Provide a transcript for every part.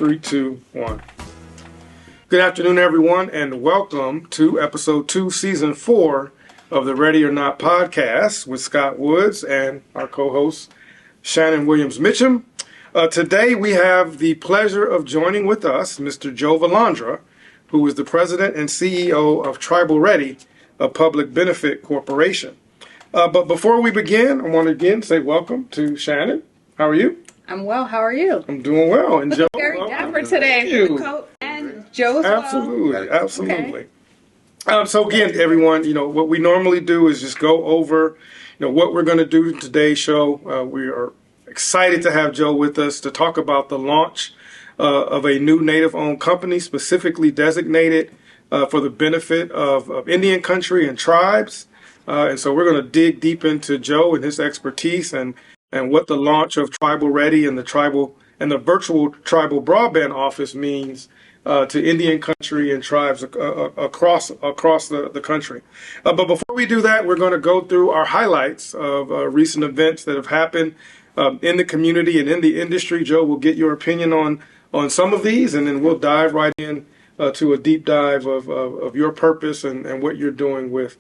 Three, two, one. Good afternoon, everyone, and welcome to episode 2, season 4 of the Ready or Not podcast with Scott Woods and our co-host, Shannon Williams Mitchum. Today, we have the pleasure of joining with us Mr. Joe Valandra, who is the president and CEO of Tribal Ready, a public benefit corporation. But before we begin, I want to again say welcome to Shannon. How are you? I'm well. How are you? I'm doing well. And Joe, very dapper today. You. With the coat and Joe as Absolutely, well. absolutely. So again, everyone, what we normally do is just go over, what we're going to do in today's show. We are excited to have Joe with us to talk about the launch of a new Native-owned company specifically designated for the benefit of Indian country and tribes. And so we're going to dig deep into Joe and his expertise and what the launch of Tribal Ready and the virtual tribal broadband office means to Indian country and tribes across the country. But before we do that, we're going to go through our highlights of recent events that have happened in the community and in the industry. Joe, will get your opinion on some of these, and then we'll dive right in to a deep dive of your purpose and what you're doing with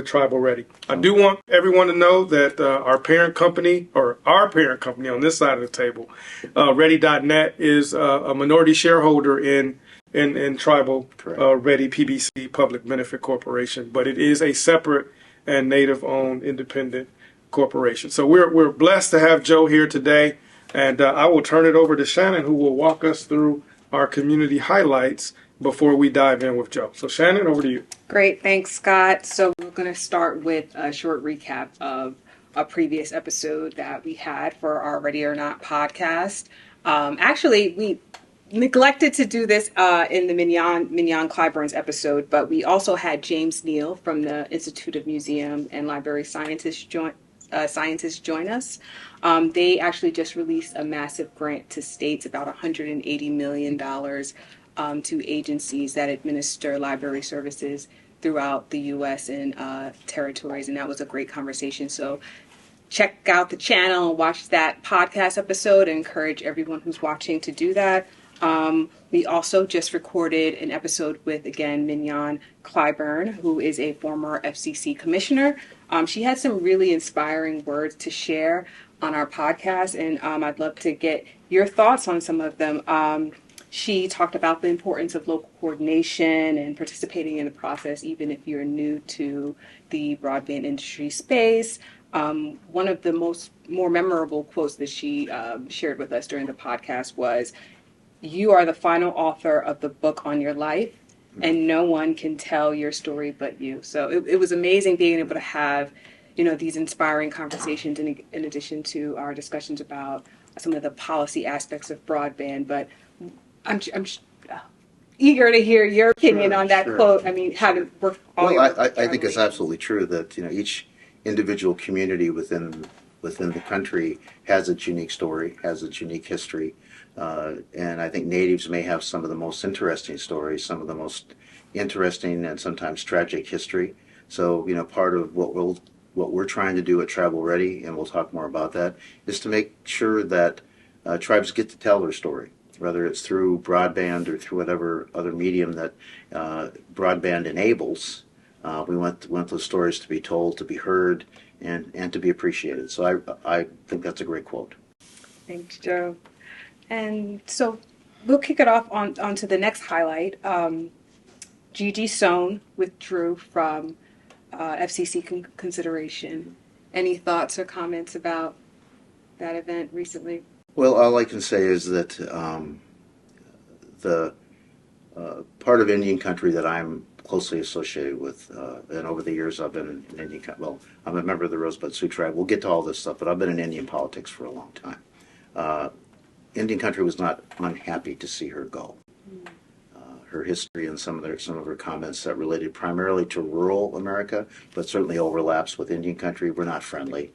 Tribal Ready. I do want everyone to know that our parent company on this side of the table, Ready.net, is a minority shareholder in Tribal Ready PBC, Public Benefit Corporation, but it is a separate and Native-owned independent corporation. So we're blessed to have Joe here today, and I will turn it over to Shannon, who will walk us through our community highlights before we dive in with Joe. So Shannon, over to you. Great. Thanks, Scott. So we're going to start with a short recap of a previous episode that we had for our Ready or Not podcast. Actually, we neglected to do this in the Mignon Clyburn's episode, but we also had James Neal from the Institute of Museum and Library Scientists join us. They actually just released a massive grant to states, about $180 million, to agencies that administer library services throughout the U.S. and territories, and that was a great conversation. So check out the channel and watch that podcast episode. I encourage everyone who's watching to do that. We also just recorded an episode with, again, Mignon Clyburn, who is a former FCC commissioner. She had some really inspiring words to share on our podcast, and I'd love to get your thoughts on some of them. She talked about the importance of local coordination and participating in the process, even if you're new to the broadband industry space. One of the more memorable quotes that she shared with us during the podcast was, "You are the final author of the book on your life, and no one can tell your story but you." So it was amazing being able to have, these inspiring conversations in addition to our discussions about some of the policy aspects of broadband. But I'm eager to hear your opinion on that quote. I mean, how to work all your... I think it's absolutely true that, each individual community within the country has its unique story, has its unique history. And I think natives may have some of the most interesting stories, some of the most interesting and sometimes tragic history. So, part of what we're trying to do at Tribal Ready, and we'll talk more about that, is to make sure that tribes get to tell their story, whether it's through broadband or through whatever other medium that broadband enables. We want those stories to be told, to be heard, and to be appreciated. So I think that's a great quote. Thanks, Joe. And so we'll kick it off onto the next highlight. Gigi Sohn withdrew from FCC consideration. Any thoughts or comments about that event recently? Well, all I can say is that the part of Indian country that I'm closely associated with, and over the years I've been in Indian country. Well, I'm a member of the Rosebud Sioux tribe. We'll get to all this stuff, but I've been in Indian politics for a long time. Indian country was not unhappy to see her go. Her history and some of her comments that related primarily to rural America, but certainly overlaps with Indian country, were not friendly.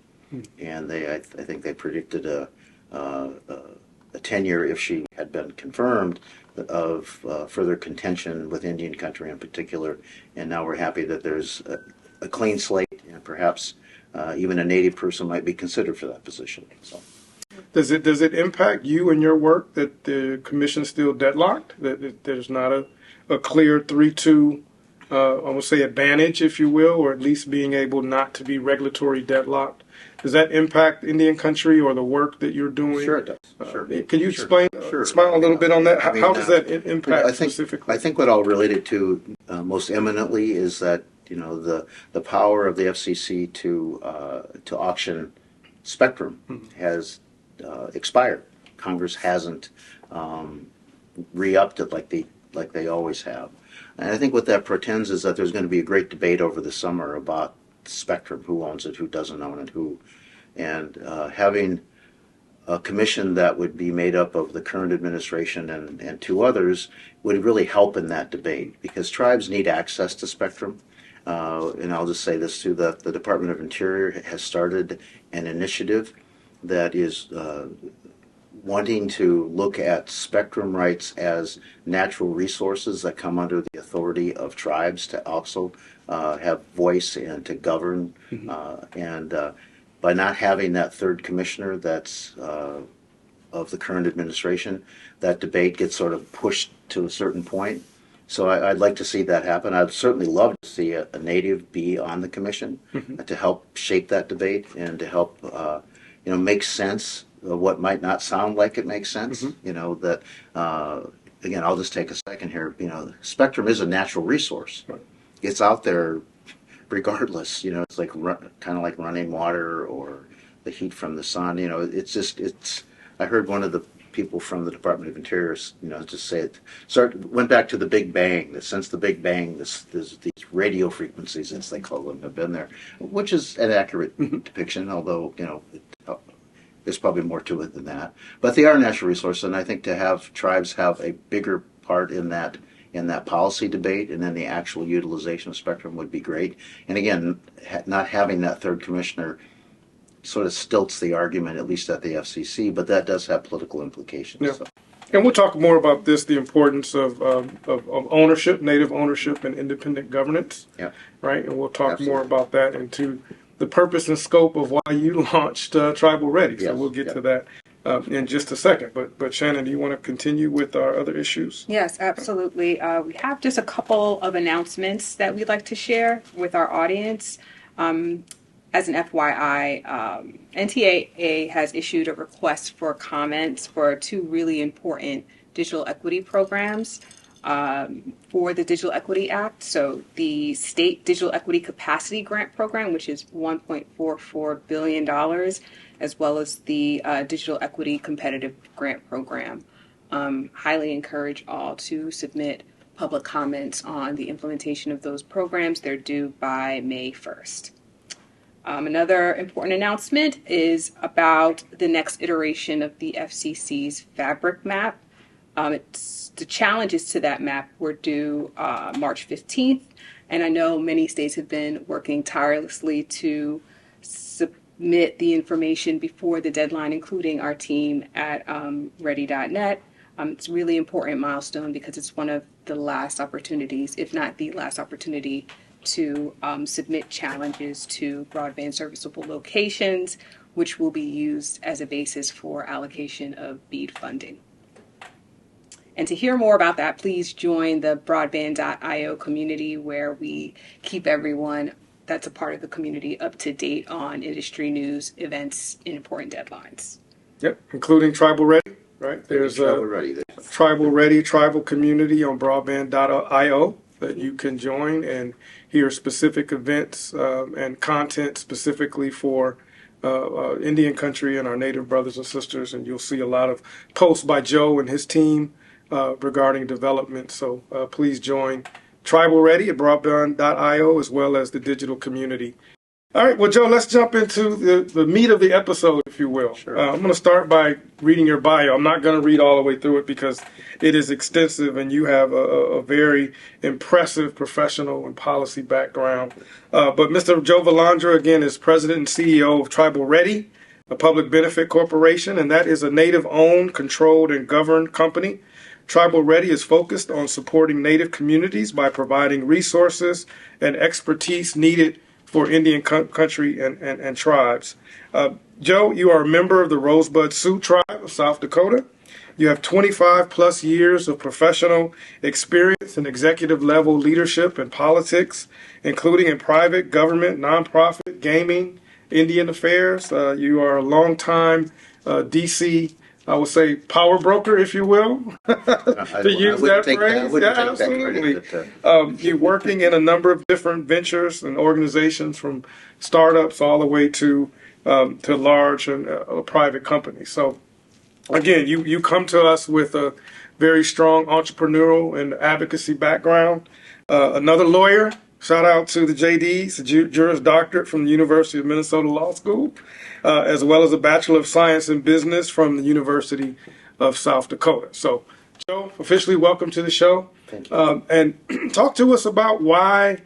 And I think they predicted a tenure, if she had been confirmed, of further contention with Indian country in particular. And now we're happy that there's a clean slate, and perhaps even a native person might be considered for that position. So. Does it impact you and your work that the commission's still deadlocked? That there's not a clear 3-2, I would say, advantage, if you will, or at least being able not to be regulatory deadlocked? Does that impact Indian country or the work that you're doing? Sure, it does. Sure. Can you Sure. explain, Sure. expound a little bit on that? I mean, How does that impact I think, specifically? I think what I'll relate it to most eminently is that the power of the FCC to auction spectrum has expired. Congress hasn't re-upped it like they always have, and I think what that portends is that there's going to be a great debate over the summer about spectrum, who owns it, who doesn't own it, and having a commission that would be made up of the current administration and two others would really help in that debate, because tribes need access to spectrum. And I'll just say this too, that the Department of Interior has started an initiative that is wanting to look at spectrum rights as natural resources that come under the authority of tribes to also have voice and to govern. And by not having that third commissioner that's of the current administration, that debate gets sort of pushed to a certain point. So I'd like to see that happen. I'd certainly love to see a native be on the commission to help shape that debate and to help make sense of what might not sound like it makes sense. That again, I'll just take a second here. Spectrum is a natural resource. Right. It's out there regardless. It's like kind of like running water or the heat from the sun. It's. I heard one of the people from the Department of Interior, just say it. Went back to the Big Bang. That since the Big Bang, there's these radio frequencies, as they call them, have been there, which is an accurate depiction. Although there's probably more to it than that. But they are a natural resource, and I think to have tribes have a bigger part in that policy debate and then the actual utilization of spectrum would be great. And again, not having that third commissioner sort of stilts the argument, at least at the FCC, but that does have political implications. Yeah. So. And we'll talk more about this, the importance of ownership, native ownership, and independent governance. Yeah. Right? And we'll talk Absolutely. more about that and to the purpose and scope of why you launched Tribal Ready. So Yes. we'll get to that in just a second. But Shannan, do you want to continue with our other issues? Yes, absolutely. We have just a couple of announcements that we'd like to share with our audience. As an FYI, NTAA has issued a request for comments for two really important digital equity programs for the Digital Equity Act. So the State Digital Equity Capacity Grant Program, which is $1.44 billion, as well as the Digital Equity Competitive Grant Program. Highly encourage all to submit public comments on the implementation of those programs. They're due by May 1st. Another important announcement is about the next iteration of the FCC's Fabric Map. The challenges to that map were due March 15th, and I know many states have been working tirelessly to submit the information before the deadline, including our team at ready.net. It's a really important milestone because it's one of the last opportunities, if not the last opportunity, to submit challenges to broadband serviceable locations, which will be used as a basis for allocation of BEAD funding. And to hear more about that, please join the Broadband.io community, where we keep everyone that's a part of the community up to date on industry news, events, and important deadlines. Yep, including Tribal Ready, right? There's Tribal Ready. Tribal Ready, tribal community on Broadband.io that you can join and hear specific events and content specifically for Indian country and our Native brothers and sisters. And you'll see a lot of posts by Joe and his team regarding development. So please join Tribal Ready at Broadband.io as well as the digital community. All right, well, Joe, let's jump into the meat of the episode, if you will. Sure. I'm going to start by reading your bio. I'm not going to read all the way through it because it is extensive and you have a very impressive professional and policy background. But Mr. Joe Valandra, again, is president and CEO of Tribal Ready, a public benefit corporation, and that is a Native-owned, controlled, and governed company. Tribal Ready is focused on supporting Native communities by providing resources and expertise needed for Indian country and tribes. Joe, you are a member of the Rosebud Sioux tribe of South Dakota. You have 25 plus years of professional experience in executive level leadership and politics, including in private, government, nonprofit, gaming, Indian affairs. You are a longtime DC, I would say, power broker, if you will, to use that phrase. Yeah, absolutely. You're working in a number of different ventures and organizations, from startups all the way to large and private companies. So, again, you come to us with a very strong entrepreneurial and advocacy background. Another lawyer, shout out to the JDs, a Juris Doctorate from the University of Minnesota Law School, as well as a Bachelor of Science in Business from the University of South Dakota. So, Joe, officially welcome to the show. Thank you. And talk to us about why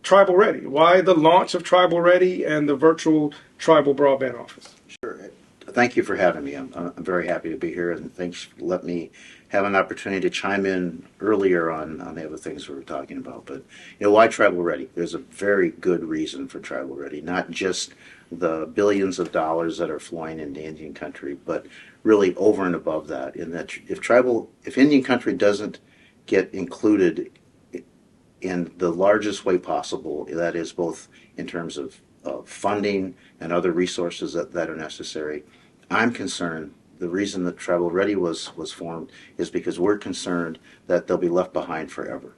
Tribal Ready, why the launch of Tribal Ready and the virtual Tribal Broadband Office. Sure. Thank you for having me. I'm very happy to be here, and thanks for letting me have an opportunity to chime in earlier on the other things we were talking about. But, why Tribal Ready? There's a very good reason for Tribal Ready, not just the billions of dollars that are flowing into Indian country, but really over and above that, in that if Indian country doesn't get included in the largest way possible, that is both in terms of funding and other resources that are necessary, I'm concerned. The reason that Tribal Ready was formed is because we're concerned that they'll be left behind forever.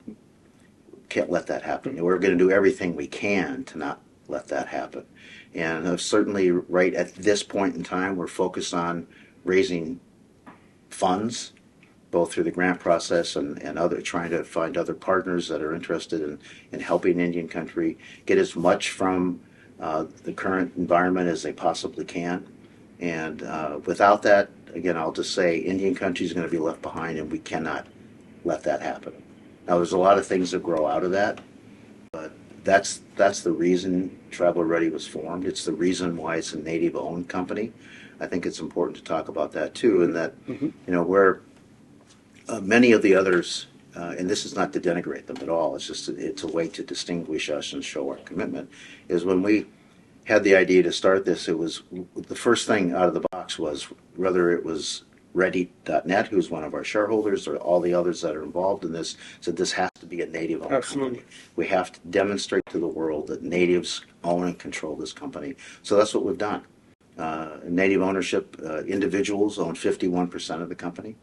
Can't let that happen. We're going to do everything we can to not let that happen. And certainly right at this point in time, we're focused on raising funds, both through the grant process and trying to find other partners that are interested in helping Indian country get as much from the current environment as they possibly can. And without that, again, I'll just say Indian country is going to be left behind, and we cannot let that happen. Now, there's a lot of things that grow out of that, but that's the reason Tribal Ready was formed. It's the reason why it's a Native-owned company. I think it's important to talk about that too, and that where many of the others, and this is not to denigrate them at all. It's a way to distinguish us and show our commitment. Is when we had the idea to start this, it was the first thing out of the box was whether it was Ready.net, who's one of our shareholders, or all the others that are involved in this, said this has to be a Native-owned Absolutely. company. We have to demonstrate to the world that Natives own and control this company. So that's what we've done. Native ownership, individuals own 51% of the company.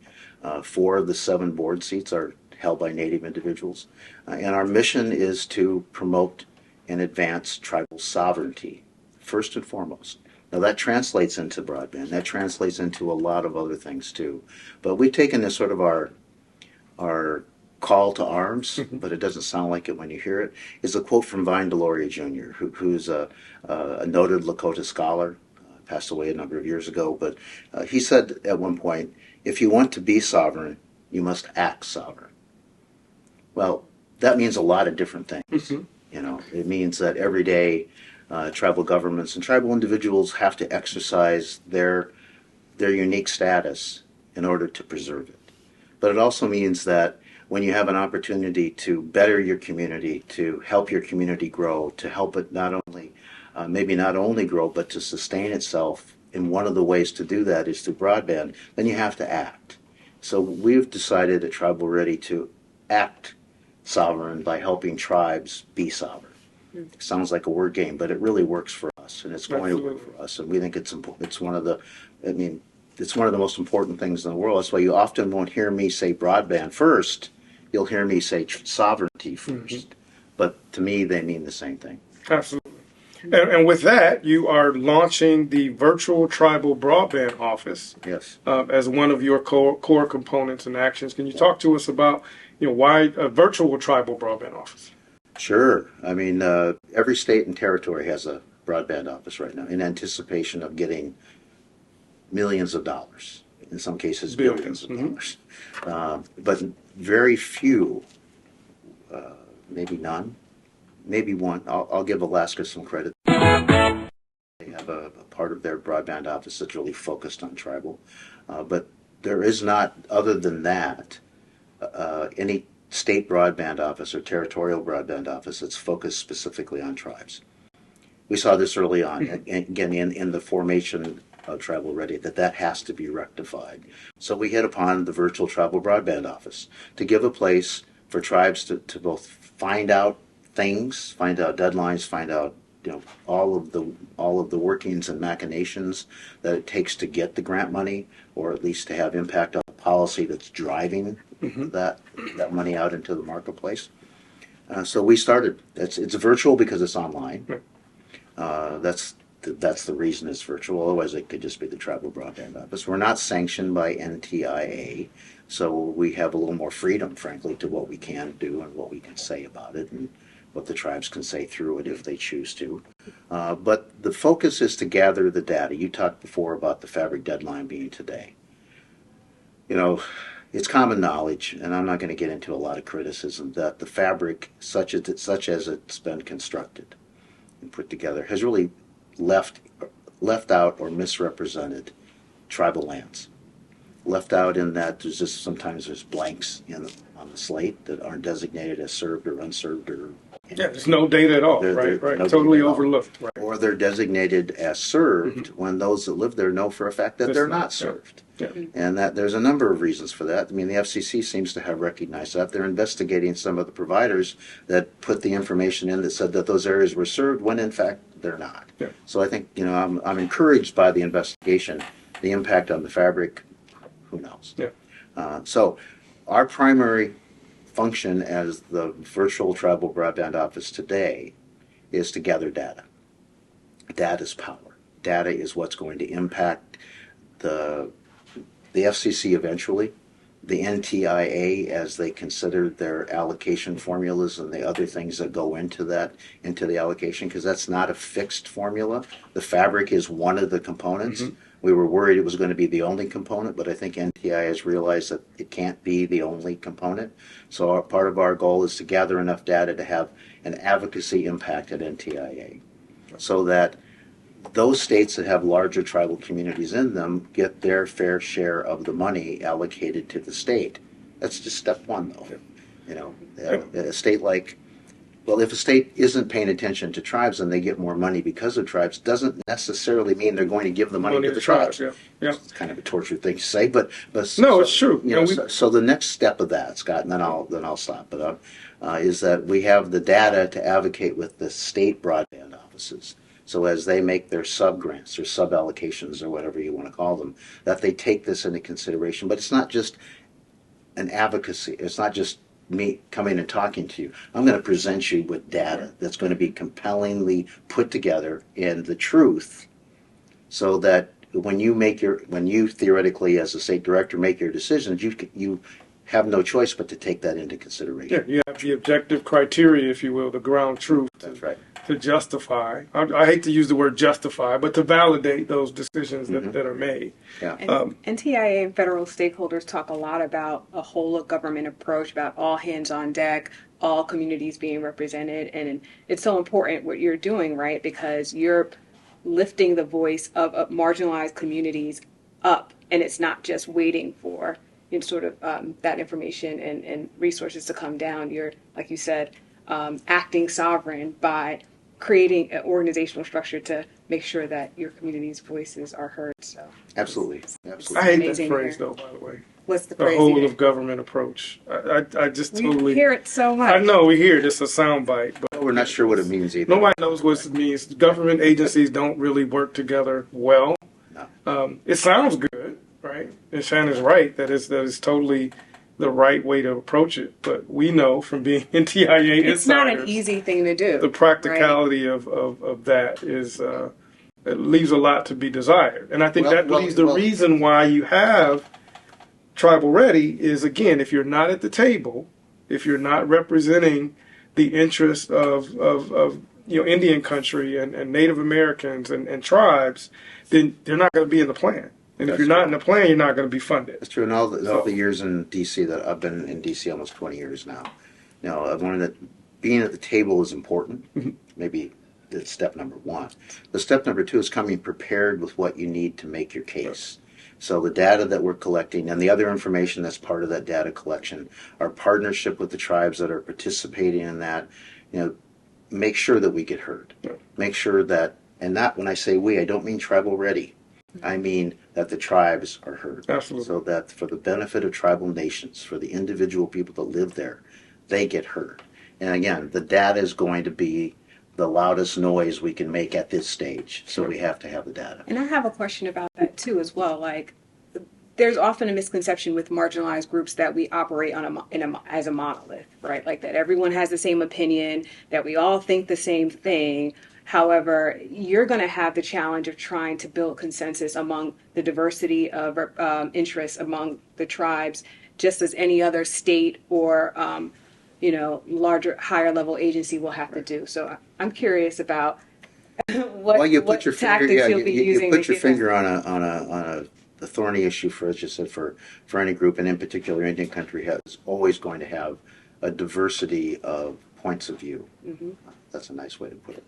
4 of the 7 board seats are held by Native individuals. And our mission is to promote and advance tribal sovereignty, first and foremost. Now that translates into broadband. That translates into a lot of other things too. But we've taken this sort of our call to arms, but it doesn't sound like it when you hear it, is a quote from Vine Deloria Jr., who's a noted Lakota scholar, passed away a number of years ago. But he said at one point, if you want to be sovereign, you must act sovereign. Well, that means a lot of different things. It means that every day tribal governments and tribal individuals have to exercise their unique status in order to preserve it. But it also means that when you have an opportunity to better your community, to help your community grow, to help it not only grow, but to sustain itself, and one of the ways to do that is through broadband, then you have to act. So we've decided at Tribal Ready to act sovereign by helping tribes be sovereign. It sounds like a word game, but it really works for us, and it's going to work for us. And we think it's important. It's one of the most important things in the world. That's why you often won't hear me say broadband first. You'll hear me say sovereignty first. But to me, they mean the same thing. Absolutely. And with that, you are launching the virtual tribal broadband office. Yes. As one of your core components and actions. Can you talk to us about why a virtual tribal broadband office? Sure. I mean, every state and territory has a broadband office right now in anticipation of getting millions of dollars, in some cases billions of dollars. But very few, maybe none, maybe one. I'll give Alaska some credit. They have a part of their broadband office that's really focused on tribal. But there is not, other than that, any state broadband office or territorial broadband office that's focused specifically on tribes. We saw this early on, and again, in the formation of Tribal Ready, that has to be rectified. So we hit upon the virtual tribal broadband office to give a place for tribes to both find out things, find out deadlines, find out all of the workings and machinations that it takes to get the grant money, or at least to have impact on the policy that's driving that money out into the marketplace. So we started. It's virtual because it's online. That's the reason it's virtual. Otherwise, it could just be the Tribal Broadband Office. We're not sanctioned by NTIA, so we have a little more freedom, frankly, to what we can do and what we can say about it, and what the tribes can say through it if they choose to. But the focus is to gather the data. You talked before about the fabric deadline being today. It's common knowledge, and I'm not going to get into a lot of criticism, that the fabric, such as it's been constructed and put together, has really left out or misrepresented tribal lands. Left out in that there's blanks on the slate that aren't designated as served or unserved, or there's no data at all. Right. No Totally overlooked. Right. Or they're designated as served when those that live there know for a fact that they're not served. Yeah. And that there's a number of reasons for that. I mean, the FCC seems to have recognized that. They're investigating some of the providers that put the information in that said that those areas were served when in fact they're not. Yeah. So I think I'm encouraged by the investigation. The impact on the fabric, who knows? Yeah. So our primary function as the virtual tribal broadband office today is to gather data. Data is power. Data is what's going to impact the FCC eventually, the NTIA as they consider their allocation formulas and the other things that go into the allocation, because that's not a fixed formula. The fabric is one of the components. We were worried it was going to be the only component, but I think NTIA has realized that it can't be the only component. So part of our goal is to gather enough data to have an advocacy impact at NTIA, so that those states that have larger tribal communities in them get their fair share of the money allocated to the state. That's just step one, though. A state like, if a state isn't paying attention to tribes and they get more money because of tribes, doesn't necessarily mean they're going to give the money to the tribes. Yeah. It's kind of a tortured thing to say, but no, it's true. So the next step of that, Scott, and then I'll stop. But is that we have the data to advocate with the state broadband offices. So as they make their sub-grants or sub-allocations or whatever you want to call them, that they take this into consideration. But it's not just an advocacy. It's not just me coming and talking to you. I'm going to present you with data that's going to be compellingly put together in the truth, so that when you theoretically as a state director make your decisions, you have no choice but to take that into consideration. Yeah, you have the objective criteria, if you will, the ground truth. That's right. To justify, I hate to use the word justify, but to validate those decisions that are made. Yeah. And NTIA and federal stakeholders talk a lot about a whole of government approach, about all hands on deck, all communities being represented. And it's so important what you're doing, right? Because you're lifting the voice of marginalized communities up, and it's not just waiting for that information and resources to come down. You're, like you said, acting sovereign by creating an organizational structure to make sure that your community's voices are heard. So Absolutely. I hate that phrase, though, by the way. What's the The phrase? whole of government approach. I just totally... We hear it so much. I know, we hear it. It's a soundbite. But We're not sure what it means either. nobody knows what it means. Government agencies don't really work together well. No. It sounds good, right? And Shannon's right. That is totally the right way to approach it. But we know from being NTIA it's not an insiders, easy thing to do. the practicality of that is it leaves a lot to be desired. And I think leaves the reason why you have Tribal Ready is, again, if you're not at the table, if you're not representing the interests of Indian country and Native Americans and tribes, then they're not going to be in the plan. And if you're not in the plan, you're not going to be funded. That's true. And all the years in D.C. that I've been in D.C. almost 20 years now. Now, I've learned that being at the table is important. Maybe that's step number one. The step number two is coming prepared with what you need to make your case. So the data that we're collecting and the other information that's part of that data collection, our partnership with the tribes that are participating in that, make sure that we get heard. Yeah. Make sure that, and that when I say we, I don't mean tribal ready. I mean that the tribes are heard. Absolutely. So that for the benefit of tribal nations, for the individual people that live there, they get heard. And again, the data is going to be the loudest noise we can make at this stage. So we have to have the data. And I have a question about that too as well. Like, there's often a misconception with marginalized groups that we operate as a monolith, right? Like that everyone has the same opinion, that we all think the same thing. However, you're going to have the challenge of trying to build consensus among the diversity of interests among the tribes, just as any other state or larger, higher level agency will have to do. So I'm curious about what tactics you'll be using. You put your finger on a thorny issue for, as you said, for any group, and in particular, Indian country is always going to have a diversity of points of view. Mm-hmm. That's a nice way to put it.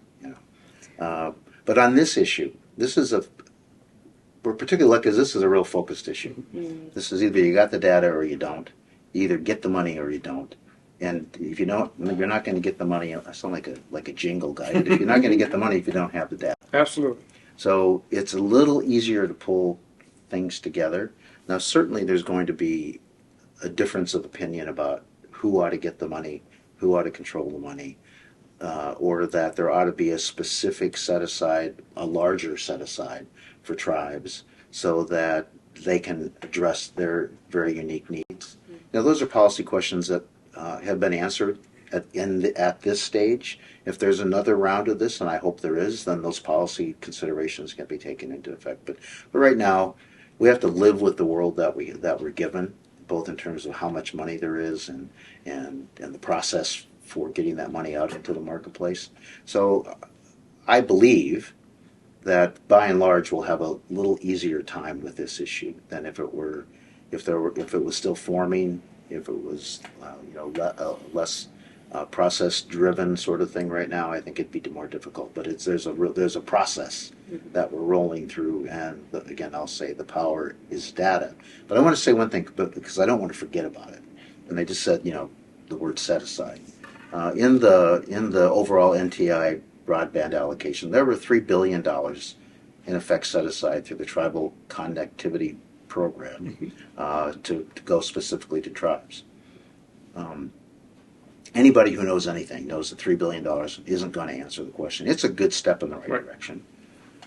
But on this issue, we're particularly lucky because this is a real focused issue. Mm-hmm. This is either you got the data or you don't. You either get the money or you don't. And if you don't, you're not going to get the money. I sound like a jingle guy. If you're not going to get the money if you don't have the data. Absolutely. So it's a little easier to pull things together. Now, certainly there's going to be a difference of opinion about who ought to get the money, who ought to control the money, or that there ought to be a specific set-aside, a larger set-aside for tribes so that they can address their very unique needs. Now, those are policy questions that have been answered at this stage. If there's another round of this, and I hope there is, then those policy considerations can be taken into effect. But right now, we have to live with the world that we're given, both in terms of how much money there is and the process for getting that money out into the marketplace. So I believe that by and large we'll have a little easier time with this issue than if it was still forming, if it was less process-driven sort of thing right now. I think it'd be more difficult. But there's a process that we're rolling through, and again, I'll say the power is data. But I want to say one thing, because I don't want to forget about it. And they just said, the word set aside. In the overall NTI broadband allocation, there were $3 billion in effect set aside through the Tribal Connectivity Program to go specifically to tribes. Anybody who knows anything knows that $3 billion isn't going to answer the question. It's a good step in the right direction.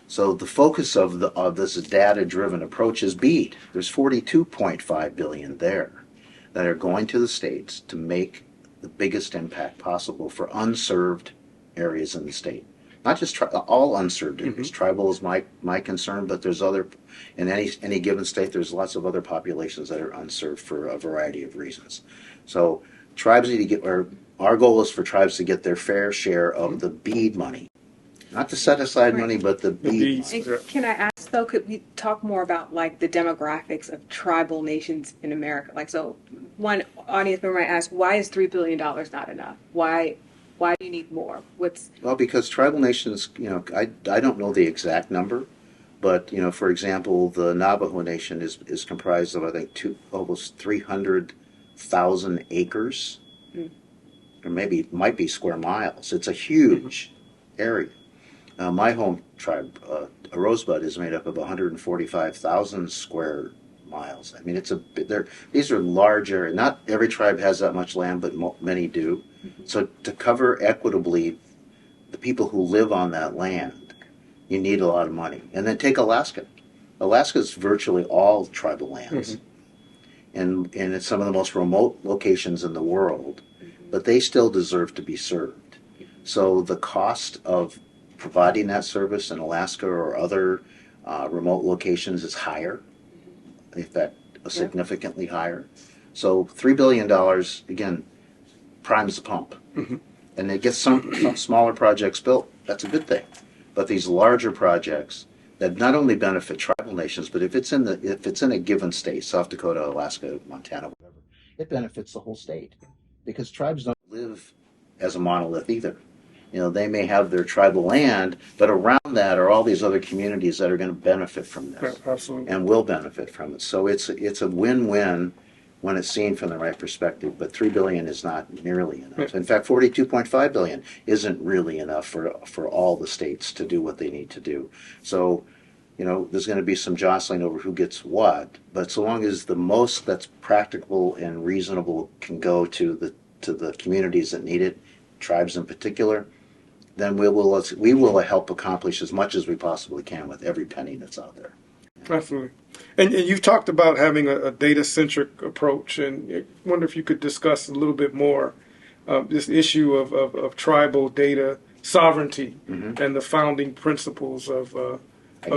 So the focus of this data-driven approach is BEAD. There's $42.5 billion there that are going to the states to make the biggest impact possible for unserved areas in the state. Not just all unserved areas. Tribal is my concern, but there's other, in any given state, there's lots of other populations that are unserved for a variety of reasons. So tribes need to get, or our goal is for tribes to get their fair share of the BEAD money. Not the set-aside money, but the BEAD money. And can I ask, though, could we talk more about, like, the demographics of tribal nations in America? Like, so one audience member might ask, why is $3 billion not enough? Why do you need more? Well, because tribal nations, I don't know the exact number, but, for example, the Navajo Nation is comprised of, I think, almost 300,000 acres, or maybe it might be square miles. It's a huge area. My home tribe, Rosebud, is made up of 145,000 square miles. I mean, these are large areas. Not every tribe has that much land, but many do. So to cover equitably the people who live on that land, you need a lot of money. And then take Alaska. Alaska is virtually all tribal lands. And it's some of the most remote locations in the world, but they still deserve to be served. So the cost of providing that service in Alaska or other remote locations is higher, in fact, significantly higher. So $3 billion, again, primes the pump. And it gets some smaller projects built. That's a good thing. But these larger projects that not only benefit tribal nations, but if it's in a given state, South Dakota, Alaska, Montana, whatever, it benefits the whole state. Because tribes don't live as a monolith either. They may have their tribal land, but around that are all these other communities that are going to benefit from this, absolutely, and will benefit from it. So it's a win-win when it's seen from the right perspective. But $3 billion is not nearly enough. In fact, $42.5 billion isn't really enough for all the states to do what they need to do. So, there's going to be some jostling over who gets what. But so long as the most that's practical and reasonable can go to the communities that need it, tribes in particular, then we will help accomplish as much as we possibly can with every penny that's out there. Absolutely. And you've talked about having a data-centric approach, and I wonder if you could discuss a little bit more this issue of tribal data sovereignty and the founding principles of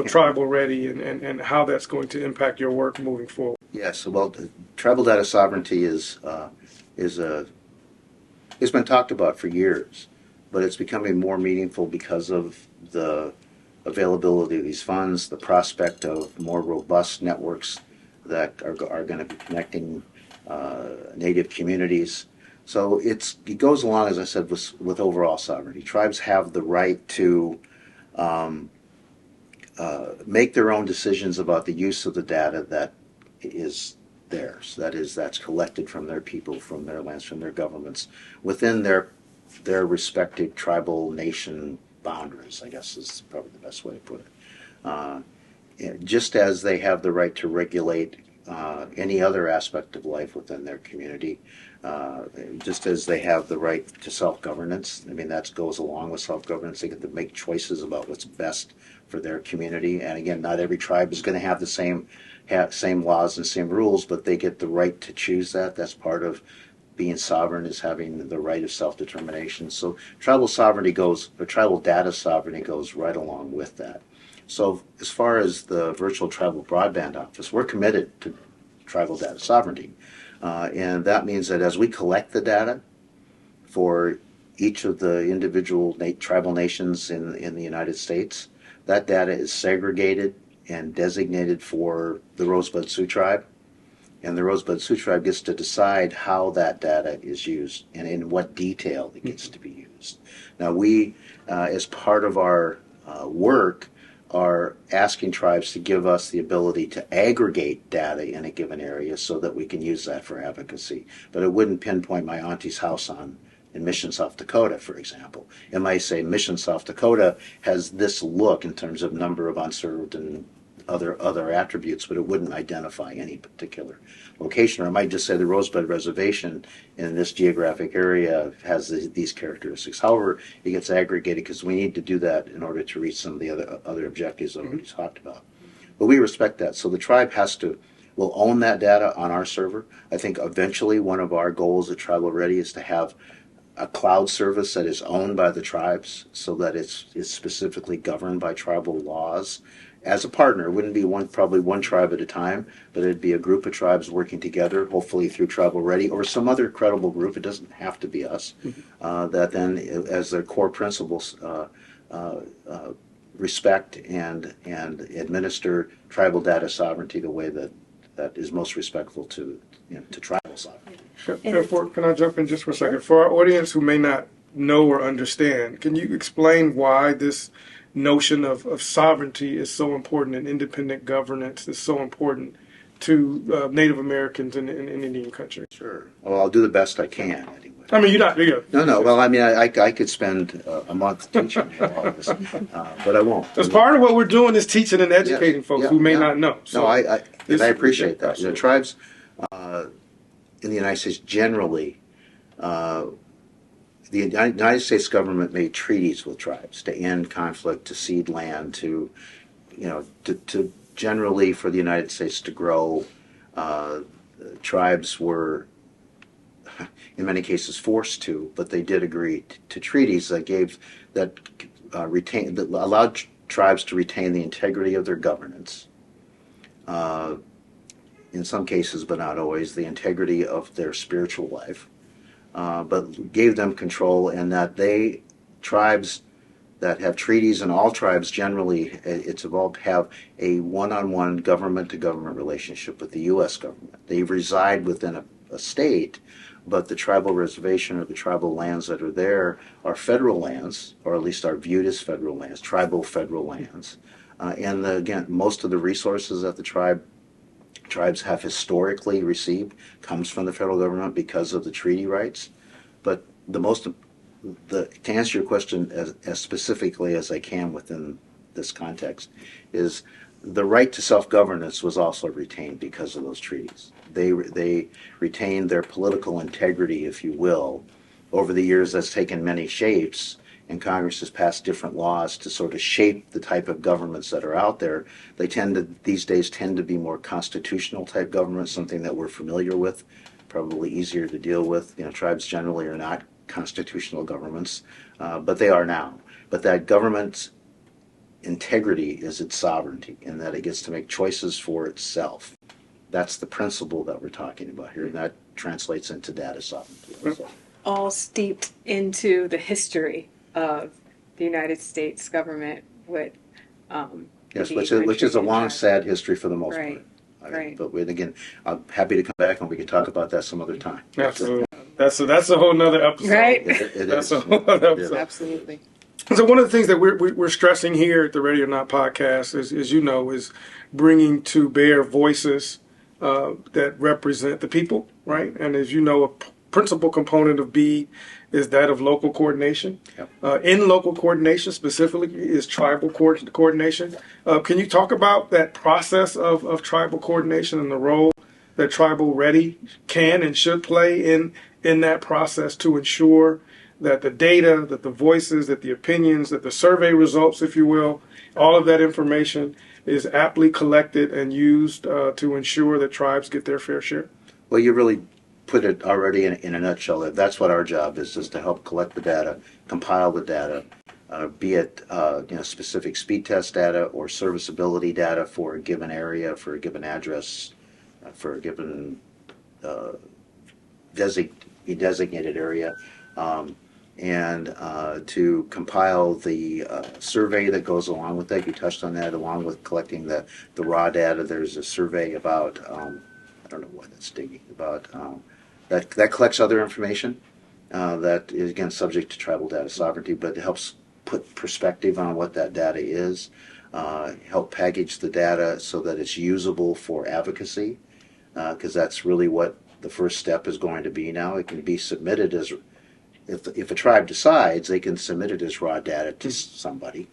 Tribal Ready and how that's going to impact your work moving forward. Yes, well, tribal data sovereignty it's been talked about for years, but it's becoming more meaningful because of the availability of these funds, the prospect of more robust networks that are going to be connecting native communities. So it goes along, as I said, with overall sovereignty. Tribes have the right to make their own decisions about the use of the data that is theirs. That's collected from their people, from their lands, from their governments, within their respective tribal nation boundaries, I guess is probably the best way to put it. Just as they have the right to regulate any other aspect of life within their community, just as they have the right to self-governance. I mean, that goes along with self-governance. They get to make choices about what's best for their community. And again, not every tribe is going to have the same laws and same rules, but they get the right to choose that. That's part of being sovereign, is having the right of self-determination. So tribal data sovereignty goes right along with that. So as far as the virtual tribal broadband office, we're committed to tribal data sovereignty. And that means that as we collect the data for each of the individual tribal nations in the United States, that data is segregated and designated for the Rosebud Sioux tribe. And the Rosebud Sioux tribe gets to decide how that data is used and in what detail it gets to be used. Now we, as part of our work, are asking tribes to give us the ability to aggregate data in a given area so that we can use that for advocacy. But it wouldn't pinpoint my auntie's house in Mission, South Dakota, for example. It might say Mission, South Dakota has this look in terms of number of unserved and other attributes, but it wouldn't identify any particular location. Or it might just say the Rosebud Reservation in this geographic area has these characteristics. However, it gets aggregated because we need to do that in order to reach some of the other objectives that we talked about. But we respect that. So the tribe will own that data on our server. I think eventually one of our goals at Tribal Ready is to have a cloud service that is owned by the tribes so that it's specifically governed by tribal laws. As a partner, it wouldn't be probably one tribe at a time, but it'd be a group of tribes working together, hopefully through Tribal Ready or some other credible group. It doesn't have to be us. That then, as their core principles, respect and administer tribal data sovereignty the way that is most respectful to tribal sovereignty. Can I jump in just for a second? For our audience who may not know or understand, can you explain why this notion of sovereignty is so important and independent governance is so important to Native Americans in Indian country? Sure. Well, I'll do the best I can anyway. I mean, you're not. No. Well, I mean, I could spend a month teaching all of this, but I won't. Because part of what we're doing is teaching and educating folks who may not know. So I appreciate that. Tribes in the United States generally, the United States government made treaties with tribes to end conflict, to cede land, to generally for the United States to grow. Tribes were, in many cases, forced to, but they did agree to treaties that allowed tribes to retain the integrity of their governance. In some cases, but not always, the integrity of their spiritual life. But gave them control, and that tribes that have treaties, and all tribes generally, it's evolved, have a one-on-one government-to-government relationship with the U.S. government. They reside within a state, but the tribal reservation or the tribal lands that are there are federal lands, or at least are viewed as federal lands, tribal federal lands. And again, most of the resources that the tribe tribes have historically received comes from the federal government because of the treaty rights. But to answer your question as specifically as I can within this context, is the right to self-governance was also retained because of those treaties. They retained their political integrity, if you will. Over the years, that's taken many shapes, and Congress has passed different laws to sort of shape the type of governments that are out there. They these days tend to be more constitutional type governments, something that we're familiar with, probably easier to deal with. Tribes generally are not constitutional governments, but they are now. But that government's integrity is its sovereignty, in that it gets to make choices for itself. That's the principle that we're talking about here, and that translates into data sovereignty also. All steeped into the history of the United States government with yes, which is a long, sad history for the most part. Right. But again, I'm happy to come back and we can talk about that some other time. Absolutely. That's a whole nother episode. Right. That's a whole other episode. Absolutely. So one of the things that we're stressing here at the Ready or Not podcast is, as you know, is bringing to bear voices that represent the people, right? And as you know, a principal component of BEAD is that of local coordination. Yep. In local coordination specifically is tribal coordination. Can you talk about that process of tribal coordination and the role that Tribal Ready can and should play in that process to ensure that the data, that the voices, that the opinions, that the survey results, if you will, all of that information is aptly collected and used to ensure that tribes get their fair share? Well, you really put it already in a nutshell. That's what our job is to help collect the data, compile the data, be it specific speed test data or serviceability data for a given area, for a given address, for a given designated area. And to compile the survey that goes along with that. You touched on that, along with collecting the raw data. There's a survey about, I don't know why that's digging, about that collects other information that is, again, subject to tribal data sovereignty, but it helps put perspective on what that data is, help package the data so that it's usable for advocacy, because that's really what the first step is going to be now. It can be submitted as, if a tribe decides, they can submit it as raw data to somebody,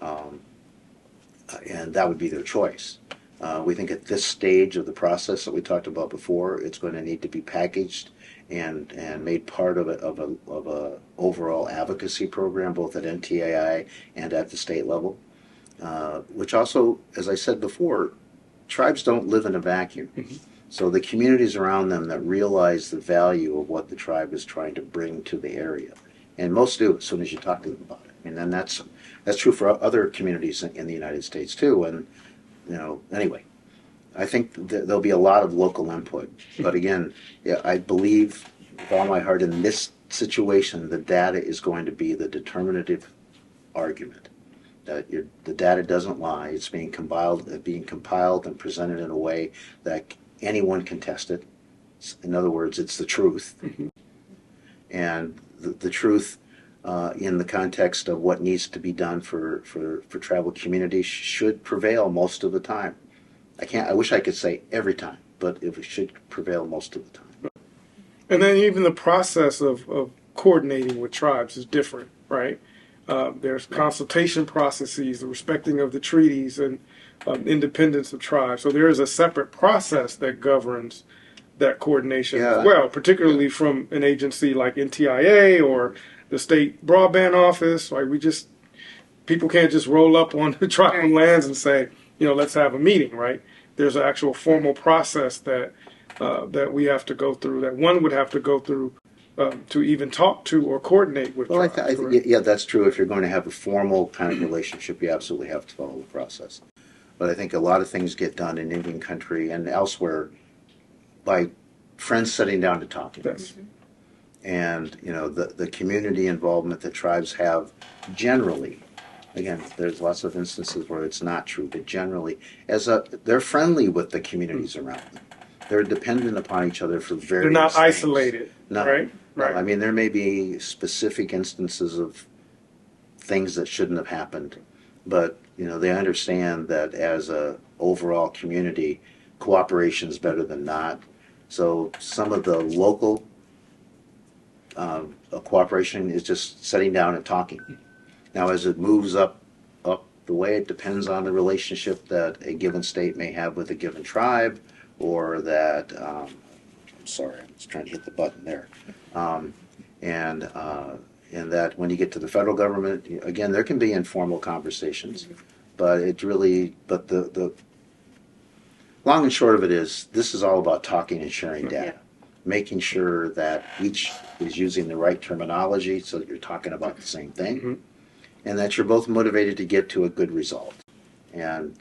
and that would be their choice. We think at this stage of the process that we talked about before, it's going to need to be packaged and made part of a overall advocacy program, both at NTIA and at the state level. Which also, as I said before, tribes don't live in a vacuum. Mm-hmm. So the communities around them that realize the value of what the tribe is trying to bring to the area, and most do as soon as you talk to them about it. And then that's true for other communities in the United States too. And anyway, I think there'll be a lot of local input. But again, I believe with all my heart in this situation, the data is going to be the determinative argument. That the data doesn't lie. It's being compiled and presented in a way that anyone can test it. In other words, it's the truth. Mm-hmm. And the truth in the context of what needs to be done for tribal communities should prevail most of the time. I wish I could say every time, but it should prevail most of the time. And then even the process of coordinating with tribes is different, right? There's consultation processes, the respecting of the treaties, and independence of tribes. So there is a separate process that governs that coordination as well, particularly from an agency like NTIA or the state broadband office. Like people can't just roll up on the tribal lands and say, let's have a meeting, right? There's an actual formal process that we have to go through, that one would have to go through to even talk to or coordinate with tribes. I think that's true. If you're going to have a formal kind of relationship, you absolutely have to follow the process. But I think a lot of things get done in Indian country and elsewhere by friends sitting down to talk. Yes. And the community involvement that tribes have generally. Again, there's lots of instances where it's not true, but generally, they're friendly with the communities around them. They're dependent upon each other for various They're not things. Isolated, no, right? No. Right. I mean, there may be specific instances of things that shouldn't have happened, but they understand that as a overall community, cooperation is better than not. So some of the local cooperation is just sitting down and talking. Now, as it moves up the way, it depends on the relationship that a given state may have with a given tribe, or that I'm sorry, I was trying to hit the button there, and that when you get to the federal government, again, there can be informal conversations, but the long and short of it is, this is all about talking and sharing data, making sure that each is using the right terminology so that you're talking about the same thing, and that you're both motivated to get to a good result. And,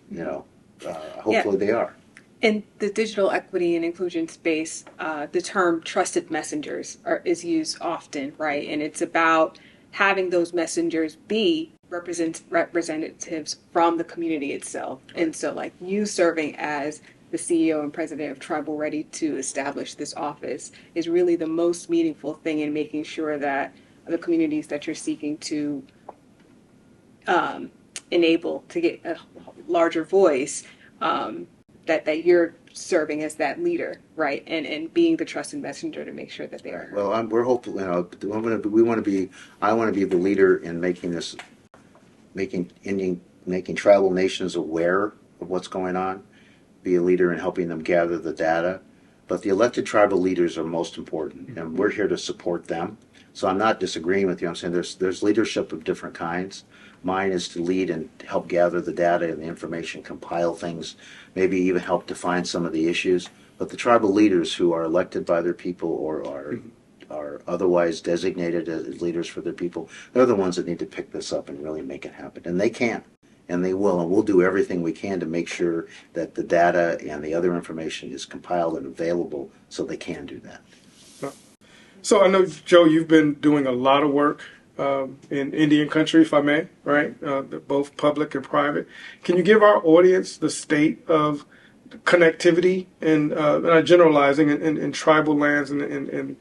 hopefully they are. In the digital equity and inclusion space, the term trusted messengers is used often, right? And it's about having those messengers be representatives from the community itself. And so, like, you serving as the CEO and president of Tribal Ready to establish this office is really the most meaningful thing in making sure that the communities that you're seeking to enable to get a larger voice, that you're serving as that leader, right, and being the trusted messenger to make sure that they are. Well, we're hopeful. We want to be. I want to be the leader in making tribal nations aware of what's going on. Be a leader in helping them gather the data. But the elected tribal leaders are most important, and we're here to support them. So I'm not disagreeing with you. I'm saying there's leadership of different kinds. Mine is to lead and help gather the data and the information, compile things, maybe even help define some of the issues. But the tribal leaders who are elected by their people or are otherwise designated as leaders for their people, they're the ones that need to pick this up and really make it happen. And they can, and they will, and we'll do everything we can to make sure that the data and the other information is compiled and available so they can do that. So I know, Joe, you've been doing a lot of work in Indian country, if I may, right? Both public and private. Can you give our audience the state of connectivity and I'm generalizing in tribal lands in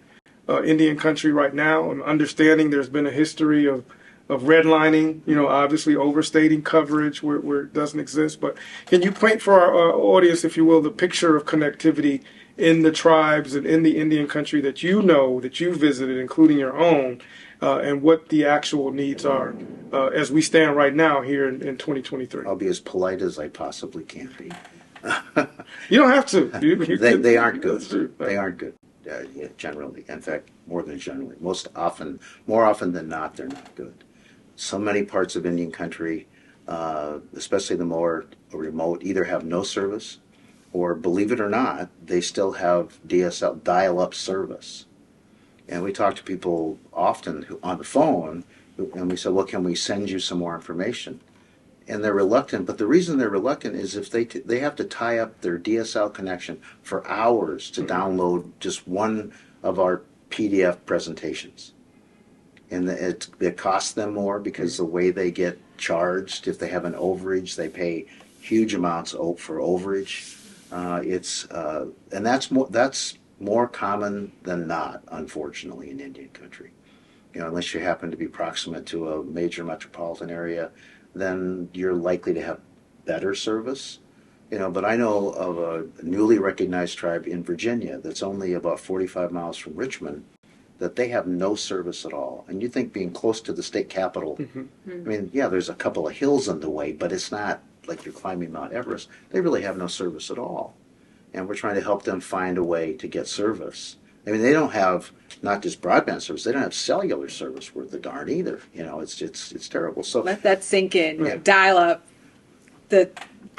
Indian country right now? I'm understanding there's been a history of redlining, obviously overstating coverage where it doesn't exist. But can you paint for our audience, if you will, the picture of connectivity in the tribes and in the Indian country that that you visited, including your own, and what the actual needs are as we stand right now here in 2023? I'll be as polite as I possibly can be. You don't have to. They aren't good. They aren't good, generally. In fact, more than generally. More often than not, they're not good. So many parts of Indian country, especially the more remote, either have no service, or, believe it or not, they still have DSL, dial-up service. And we talk to people often on the phone, and we say, well, can we send you some more information? And they're reluctant, but the reason they're reluctant is if they have to tie up their DSL connection for hours to download just one of our PDF presentations. And it costs them more because the way they get charged, if they have an overage, they pay huge amounts for overage. And that's more common than not, unfortunately, in Indian country. Unless you happen to be proximate to a major metropolitan area, then you're likely to have better service. But I know of a newly recognized tribe in Virginia that's only about 45 miles from Richmond that they have no service at all. And you think being close to the state capital, I mean, yeah, there's a couple of hills in the way, but it's not like you're climbing Mount Everest. They really have no service at all. And we're trying to help them find a way to get service. I mean, they don't have not just broadband service; they don't have cellular service worth a darn either. It's terrible. So let that sink in. Yeah. Dial up the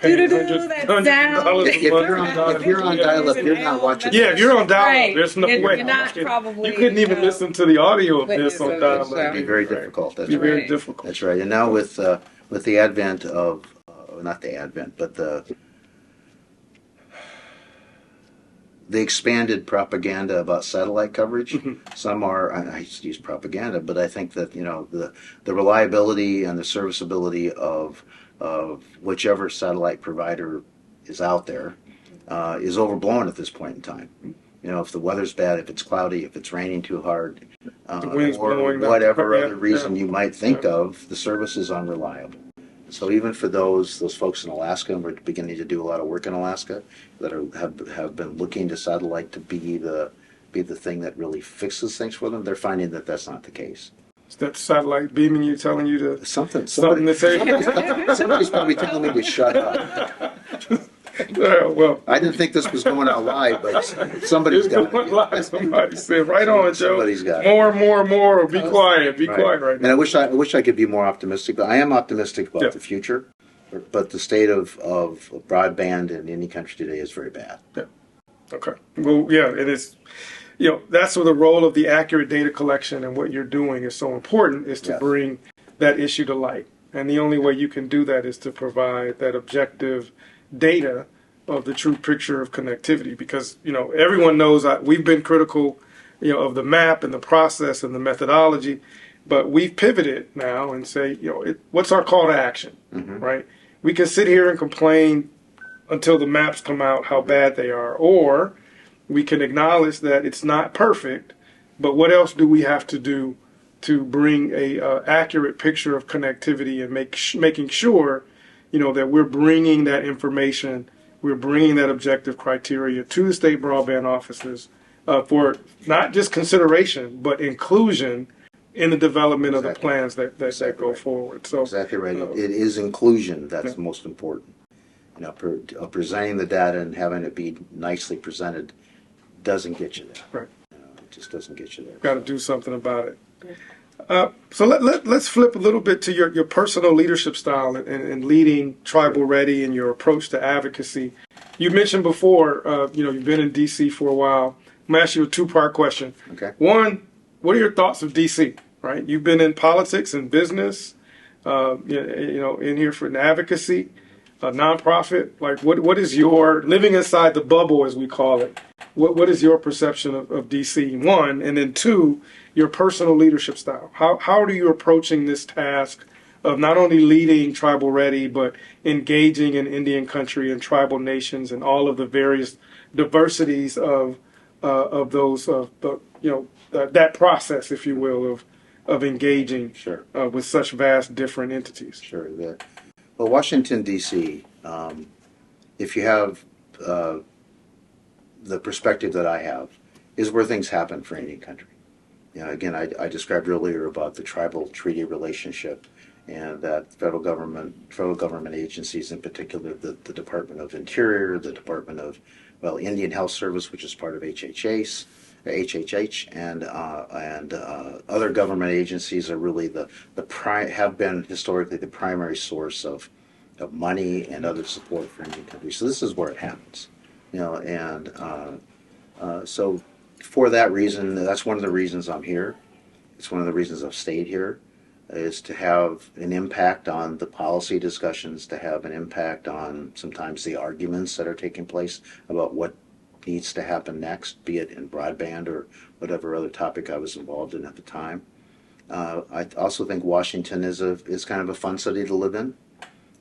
that sound. If you're on dial up, you're not watching. Yeah, if you're on dial up, right. There's no way. You're not probably. You couldn't even listen to the audio of this on dial up. It'd be very difficult. That's right. Very difficult. That's right. And now with the advent of not the advent, but the expanded propaganda about satellite coverage. Some are, I use propaganda, but I think that the reliability and the serviceability of whichever satellite provider is out there is overblown at this point in time. If the weather's bad, if it's cloudy, if it's raining too hard, the wind's or blowing, whatever other reason you might think of, the service is unreliable. So even for those folks in Alaska, and we're beginning to do a lot of work in Alaska, that have been looking to satellite to be the thing that really fixes things for them, they're finding that that's not the case. Is that satellite beaming you, telling you to Something to say? somebody's probably telling me to shut up. Well, I didn't think this was going out live, but somebody's got it. Somebody said, "Right on, Joe." Somebody's got it. More. Or be quiet. Be quiet right And now. I wish I could be more optimistic, but I am optimistic about the future. But the state of broadband in any country today is very bad. Yeah. Okay. Well, yeah, it is. That's where the role of the accurate data collection and what you're doing is so important, is to bring that issue to light. And the only way you can do that is to provide that objective data of the true picture of connectivity, because everyone knows we've been critical of the map and the process and the methodology, but we've pivoted now and say what's our call to action, right? We can sit here and complain until the maps come out how bad they are, or we can acknowledge that it's not perfect, but what else do we have to do to bring a accurate picture of connectivity and making sure that we're bringing that information, we're bringing that objective criteria to the state broadband offices for not just consideration, but inclusion in the development of the plans that go forward. So exactly right. It is inclusion that's most important. Presenting the data and having it be nicely presented doesn't get you there. Right. It just doesn't get you there. Got to do something about it. So let's flip a little bit to your personal leadership style and leading Tribal Ready and your approach to advocacy. You mentioned before, you've been in D.C. for a while. I'm going to ask you a two-part question. Okay. One, what are your thoughts of D.C., right? You've been in politics and business, in here for an advocacy, a nonprofit. Like, what is your, living inside the bubble, as we call it, what is your perception of D.C., one? And then two, your personal leadership style. How are you approaching this task of not only leading Tribal Ready, but engaging in Indian country and tribal nations and all of the various diversities of those that process, if you will, of engaging with such vast different entities? Sure. Well, Washington D.C. If you have the perspective that I have, is where things happen for Indian country. Again, I described earlier about the tribal treaty relationship, and that federal government agencies, in particular the Department of Interior, the Department of Indian Health Service, which is part of HHH, and other government agencies are really have been historically the primary source of money and other support for Indian country. So this is where it happens, so for that reason, that's one of the reasons I'm here. It's one of the reasons I've stayed here, is to have an impact on the policy discussions, to have an impact on sometimes the arguments that are taking place about what needs to happen next, be it in broadband or whatever other topic I was involved in at the time. I also think Washington is kind of a fun city to live in,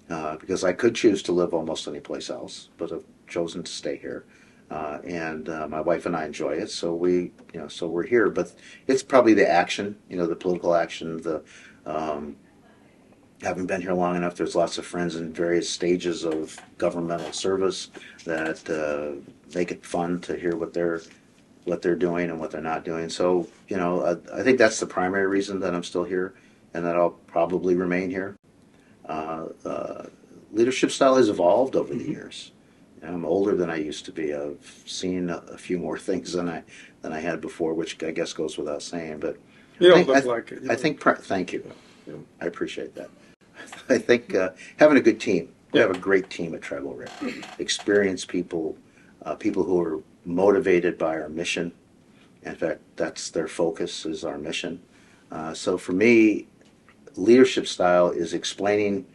because I could choose to live almost any place else, but I've chosen to stay here. And my wife and I enjoy it, so we're here. But it's probably the action, the political action, having been here long enough. There's lots of friends in various stages of governmental service that make it fun to hear what they're doing and what they're not doing. So I think that's the primary reason that I'm still here, and that I'll probably remain here. Leadership style has evolved over the years. I'm older than I used to be. I've seen a few more things than I had before, which I guess goes without saying. But you don't look like it. I think. Thank you. I appreciate that. I think having a good team. We have a great team at Tribal Ready. Experienced people, people who are motivated by our mission. In fact, that's their focus, is our mission. So for me, leadership style is explaining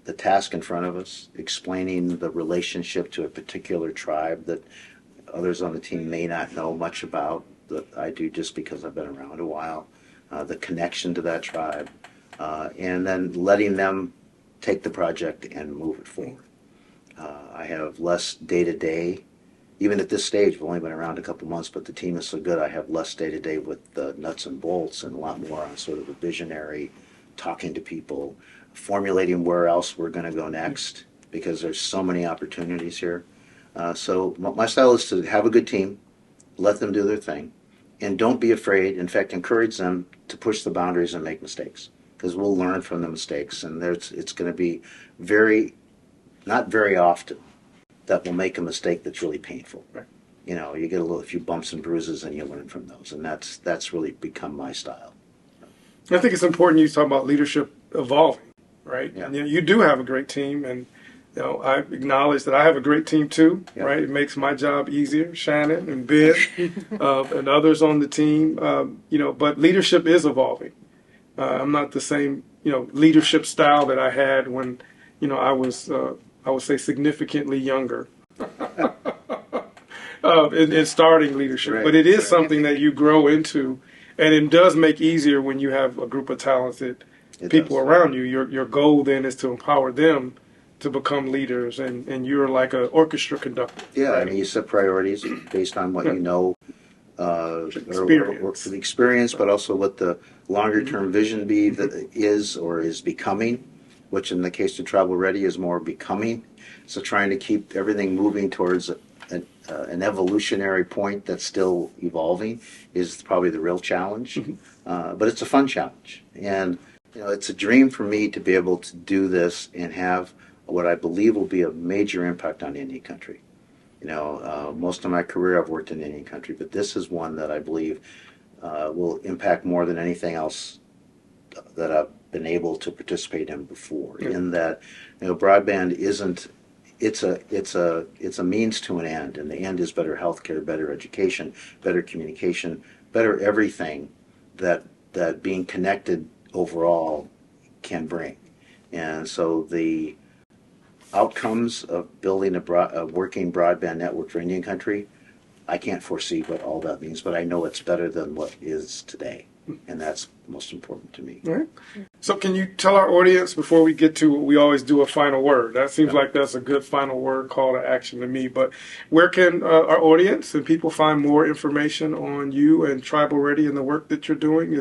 the task in front of us, explaining the relationship to a particular tribe that others on the team may not know much about, that I do just because I've been around a while, the connection to that tribe, and then letting them take the project and move it forward. I have less day-to-day. Even at this stage, we've only been around a couple months, but the team is so good, I have less day-to-day with the nuts and bolts and a lot more on sort of a visionary, talking to people, formulating where else we're going to go next because there's so many opportunities here. So my style is to have a good team, let them do their thing, and don't be afraid. In fact, encourage them to push the boundaries and make mistakes because we'll learn from the mistakes, and it's going to be not very often that we'll make a mistake that's really painful. Right. You get a few bumps and bruises, and you learn from those, and that's really become my style. I think it's important you talk about leadership evolving, right? Yeah. And you do have a great team, and I acknowledge that I have a great team too, Yeah. right? It makes my job easier. Shannon and Ben and others on the team, but leadership is evolving. I'm not the same, leadership style that I had when, I was, I would say, significantly younger in starting leadership. Right. But it is something that you grow into, and it does make easier when you have a group of talented people around you. Your goal then is to empower them to become leaders, and you're like an orchestra conductor. Yeah, right? I mean, you set priorities based on what you know, Experience. or the experience, but also what the longer-term vision is becoming, which in the case of Travel Ready is more becoming. So trying to keep everything moving towards an evolutionary point that's still evolving is probably the real challenge. But it's a fun challenge, and it's a dream for me to be able to do this and have what I believe will be a major impact on Indian country. Most of my career I've worked in Indian country, but this is one that I believe will impact more than anything else that I've been able to participate in before. Yeah. In that, broadband isn't. It's a means to an end, and the end is better healthcare, better education, better communication, better everything that being connected overall can bring. And so the outcomes of building a working broadband network for Indian country, I can't foresee what all that means, but I know it's better than what is today, and that's most important to me. All right. So can you tell our audience, before we get to, we always do a final word. That seems like that's a good final word, call to action to me. But where can our audience and people find more information on you and Tribal Ready and the work that you're doing?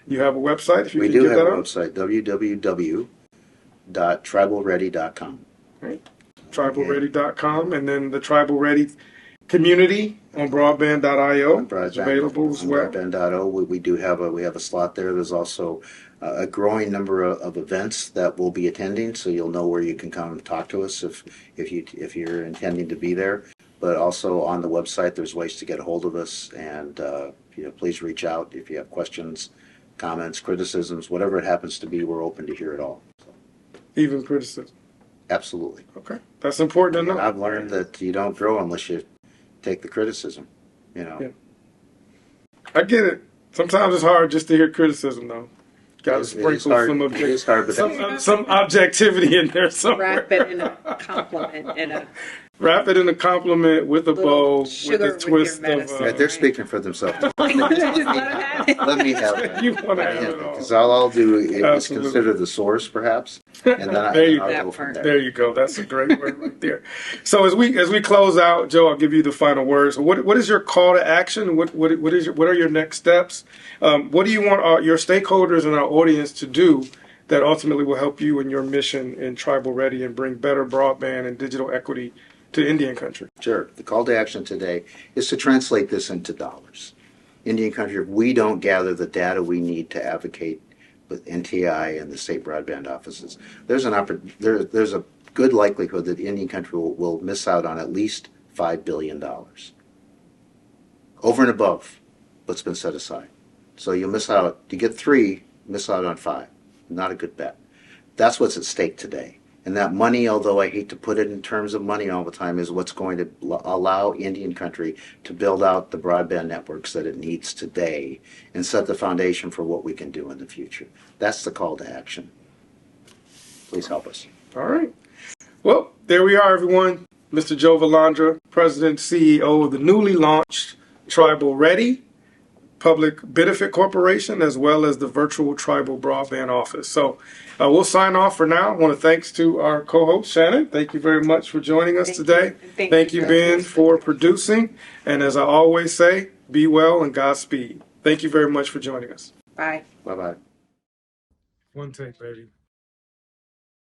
You have a website? If you We can do give have that a out? website, www.tribalready.com. Right. TribalReady.com, and then the Tribal Ready community on broadband.io is available as well. Broadband.io, we do have a slot there. There's also a growing number of events that we'll be attending, so you'll know where you can come and talk to us if you're intending to be there. But also on the website, there's ways to get a hold of us, and please reach out if you have questions, comments, criticisms, whatever it happens to be. We're open to hear it all. Even criticism. Absolutely. Okay. That's important to And know. I've learned that you don't grow unless you take the criticism. Yeah. I get it. Sometimes it's hard just to hear criticism, though. Got to It is sprinkle hard. some It is hard, but some objectivity in there somewhere. Wrap it in a compliment and a Wrap it in a compliment with a little bow, with sugar a with twist your of. medicine. Right, they're speaking for themselves. just let them have it. Let me have it. You want to have it all. Because all I'll do is Absolutely. consider the source, perhaps, and then There you I'll go. go from There there. you go. That's a great word right there. So as we close out, Joe, I'll give you the final words. What is your call to action? What are your next steps? What do you want your stakeholders and our audience to do that ultimately will help you in your mission in Tribal Ready and bring better broadband and digital equity to Indian country? Sure. The call to action today is to translate this into dollars. Indian country, if we don't gather the data we need to advocate with NTI and the state broadband offices, there's a good likelihood that Indian country will miss out on at least $5 billion over and above what's been set aside. So you'll miss out. You get 3, miss out on 5. Not a good bet. That's what's at stake today. And that money, although I hate to put it in terms of money all the time, is what's going to allow Indian country to build out the broadband networks that it needs today and set the foundation for what we can do in the future. That's the call to action. Please help us. All right. Well, there we are, everyone. Mr. Joe Valandra, President, CEO of the newly launched Tribal Ready Public Benefit Corporation, as well as the virtual Tribal Broadband Office. So we'll sign off for now. I want to thanks to our co-host, Shannon. Thank you very much for joining us today. Thank you, Ben, for producing. And as I always say, be well and Godspeed. Thank you very much for joining us. Bye. Bye-bye. One take, baby.